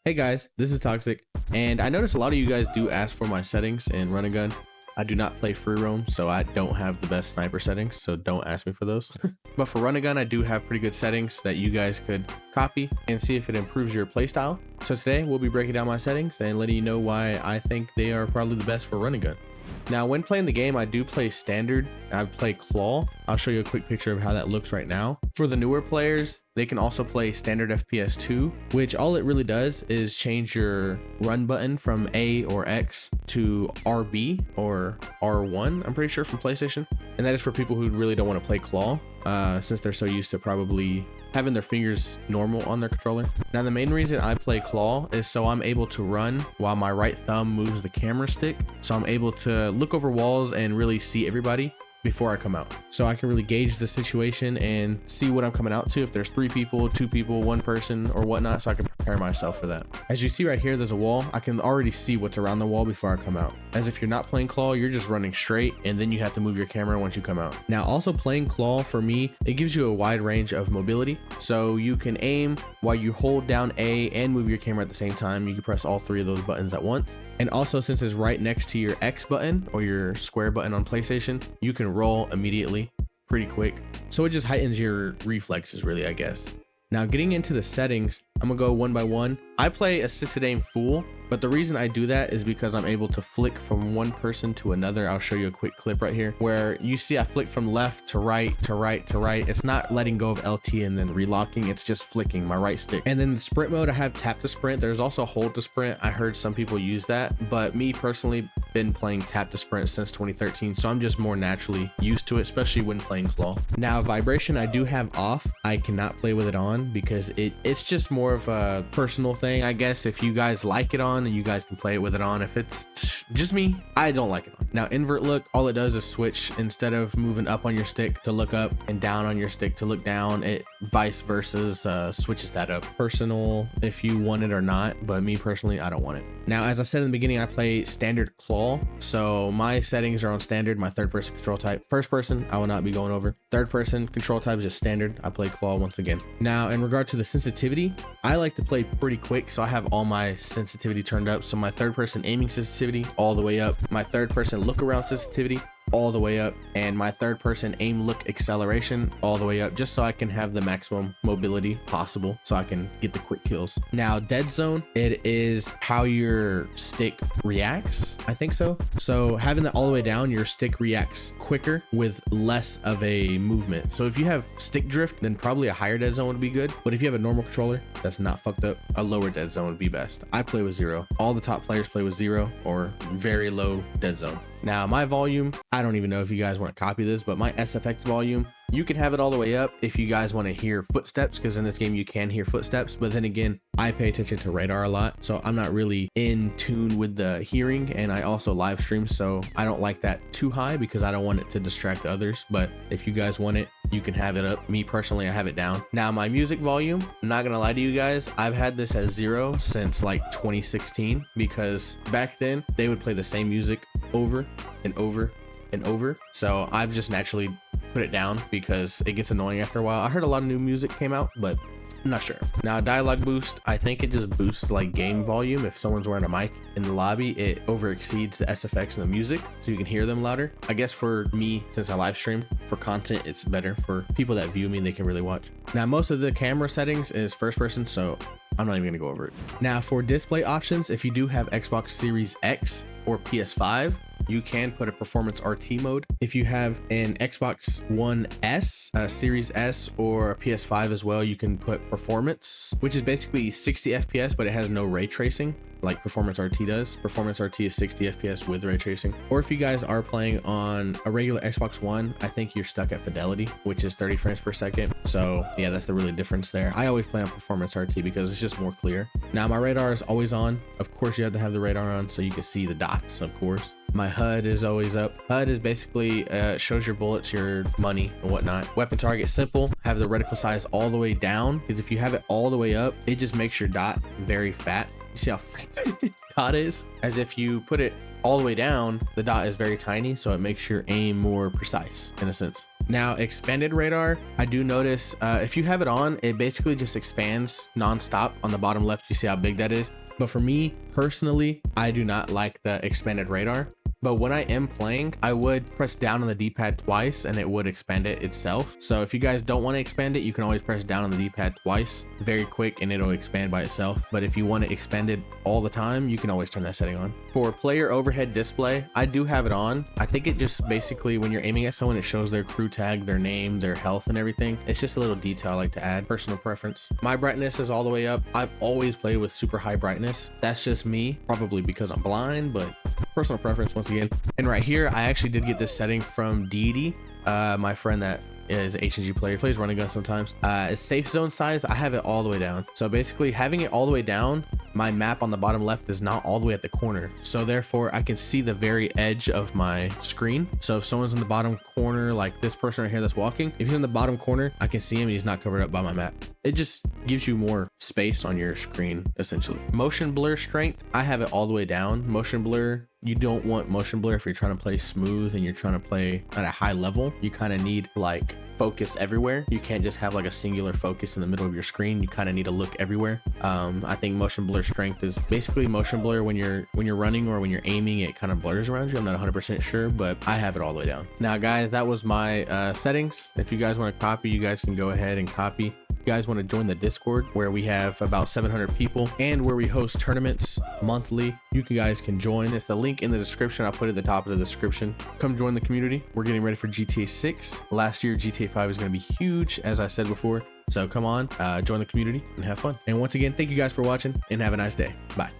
Hey guys, this is Toxic, and I noticed a lot of you guys do ask for my settings in Run and Gun. I do not play free roam, so I don't have the best sniper settings, so don't ask me for those. But for Run and Gun, I do have pretty good settings that you guys could copy and see if it improves your playstyle. So today we'll be breaking down my settings and letting you know why I think they are probably the best for Run and Gun. Now, when playing the game, I do play standard. I play claw. I'll show you a quick picture of how that looks right now. For the newer players, they can also play standard FPS 2, which all it really does is change your run button from A or X to RB or R1, I'm pretty sure, from PlayStation. And that is for people who really don't want to play claw, since they're so used to probably having their fingers normal on their controller. Now, the main reason I play claw is so I'm able to run while my right thumb moves the camera stick. So I'm able to look over walls and really see everybody before I come out. So I can really gauge the situation and see what I'm coming out to. If there's 3 people, 2 people, 1 person or whatnot, so I can prepare myself for that. As you see right here, there's a wall. I can already see what's around the wall before I come out. As if you're not playing claw, you're just running straight and then you have to move your camera once you come out. Now, also playing claw for me, it gives you a wide range of mobility. So you can aim while you hold down A and move your camera at the same time. You can press all 3 of those buttons at once. And also, since it's right next to your X button or your square button on PlayStation, you can roll immediately pretty quick. So it just heightens your reflexes really, I guess. Now, getting into the settings, I'm gonna go one by one. I play assisted aim full, but the reason I do that is because I'm able to flick from one person to another. I'll show you a quick clip right here where you see I flick from left to right to right to right. It's not letting go of LT and then relocking. It's just flicking my right stick. And then the sprint mode, I have tap to sprint. There's also hold to sprint. I heard some people use that, but me personally been playing tap to sprint since 2013. So I'm just more naturally used to it, especially when playing claw. Now, vibration, I do have off. I cannot play with it on because it's just more of a personal thing, I guess. If you guys like it on, and you guys can play it with it on. If it's just me, I don't like it on. Now, invert look, all it does is switch. Instead of moving up on your stick to look up and down on your stick to look down, it vice versa switches that up. Personal if you want it or not, but me personally, I don't want it. Now, as I said in the beginning, I play standard claw, so my settings are on standard. My third person control type, first person I will not be going over. Third person control type is just standard. I play claw once again. Now, in regard to the sensitivity, I like to play pretty quick, so I have all my sensitivity turned up. So my third person aiming sensitivity all the way up, my third person look around sensitivity all the way up, and my third person aim look acceleration all the way up, just so I can have the maximum mobility possible so I can get the quick kills. Now, dead zone, it is how your stick reacts, I think so. So having that all the way down, your stick reacts quicker with less of a movement. So if you have stick drift, then probably a higher dead zone would be good. But if you have a normal controller that's not fucked up, a lower dead zone would be best. I play with 0. All the top players play with 0 or very low dead zone. Now, my volume, I don't even know if you guys want to copy this, but my SFX volume, you can have it all the way up if you guys want to hear footsteps, because in this game you can hear footsteps. But then again, I pay attention to radar a lot, so I'm not really in tune with the hearing, and I also live stream, so I don't like that too high because I don't want it to distract others. But if you guys want it, you can have it up. Me personally, I have it down. Now, my music volume, I'm not gonna lie to you guys, I've had this at 0 since like 2016, because back then they would play the same music over and over and over. So I've just naturally put it down because it gets annoying after a while. I heard a lot of new music came out, but I'm not sure. Now, dialogue boost, I think it just boosts like game volume. If someone's wearing a mic in the lobby, it over exceeds the SFX and the music, so you can hear them louder. I guess for me, since I live stream for content, it's better. For people that view me, they can really watch. Now, most of the camera settings is first person, so I'm not even gonna go over it. Now, for display options, if you do have Xbox Series X or PS5, you can put a performance RT mode. If you have an Xbox One S, Series S, or a PS5 as well, you can put performance, which is basically 60 FPS, but it has no ray tracing like Performance RT does. Performance RT is 60 FPS with ray tracing. Or if you guys are playing on a regular Xbox One, I think you're stuck at fidelity, which is 30 frames per second. So yeah, that's the really difference there. I always play on Performance RT because it's just more clear. Now, my radar is always on. Of course, you have to have the radar on so you can see the dots, of course. My HUD is always up. HUD is basically shows your bullets, your money, and whatnot. Weapon target simple. Have the reticle size all the way down, because if you have it all the way up, it just makes your dot very fat. You see how fat the dot is? As if you put it all the way down, the dot is very tiny, so it makes your aim more precise in a sense. Now, expanded radar, I do notice if you have it on, it basically just expands nonstop. On the bottom left, you see how big that is. But for me personally, I do not like the expanded radar. But when I am playing, I would press down on the D-pad twice and it would expand it itself. So if you guys don't want to expand it, you can always press down on the D-pad twice, very quick, and it'll expand by itself. But if you want to expand it all the time, you can always turn that setting on. For player overhead display, I do have it on. I think it just basically, when you're aiming at someone, it shows their crew tag, their name, their health, and everything. It's just a little detail I like to add, personal preference. My brightness is all the way up. I've always played with super high brightness. That's just me, probably because I'm blind, but personal preference once again. And right here, I actually did get this setting from Deity, my friend that is an HNG player, plays running gun sometimes. Safe zone size, I have it all the way down. So basically having it all the way down, my map on the bottom left is not all the way at the corner. So therefore I can see the very edge of my screen. So if someone's in the bottom corner, like this person right here that's walking, if he's in the bottom corner, I can see him and he's not covered up by my map. It just gives you more space on your screen, essentially. Motion blur strength, I have it all the way down. Motion blur, you don't want motion blur if you're trying to play smooth and you're trying to play at a high level. You kind of need like focus everywhere. You can't just have like a singular focus in the middle of your screen. You kind of need to look everywhere. I think motion blur strength is basically motion blur when you're running or when you're aiming, it kind of blurs around you. I'm not 100% sure, but I have it all the way down. Now guys, that was my settings. If you guys want to copy, you guys can go ahead and copy. You guys want to join the Discord where we have about 700 people and where we host tournaments monthly, you guys can join. It's the link in the description. I'll put it at the top of the description. Come join the community. We're getting ready for GTA 6. Last year GTA 5 is going to be huge, as I said before. So come on, join the community and have fun. And once again, thank you guys for watching and have a nice day. Bye.